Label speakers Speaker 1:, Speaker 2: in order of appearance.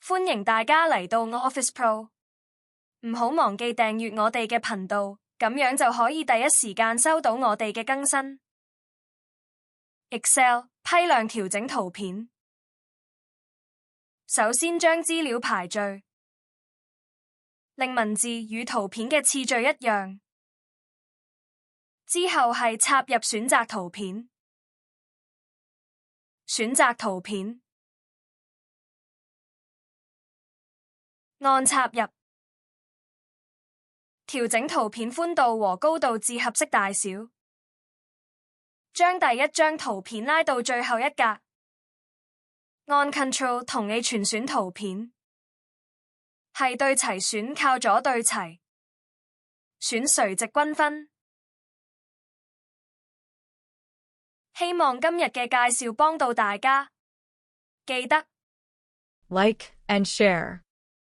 Speaker 1: 歡迎大家嚟到 Office Pro， 唔好忘記訂閱我哋嘅頻道，咁樣就可以第一時間收到我哋嘅更新。Excel 批量調整圖片，首先將資料排序，令文字與圖片嘅次序一樣，之後係插入選擇圖片，選擇圖片，按插入，調整圖片寬度和高度至合適大小，將第一張圖片拉到最後一格，按 Ctrl 同 A 全選圖片，係對齊選靠左對齊，選垂直均分。希望今日嘅介紹幫到大家，記得
Speaker 2: Like and share.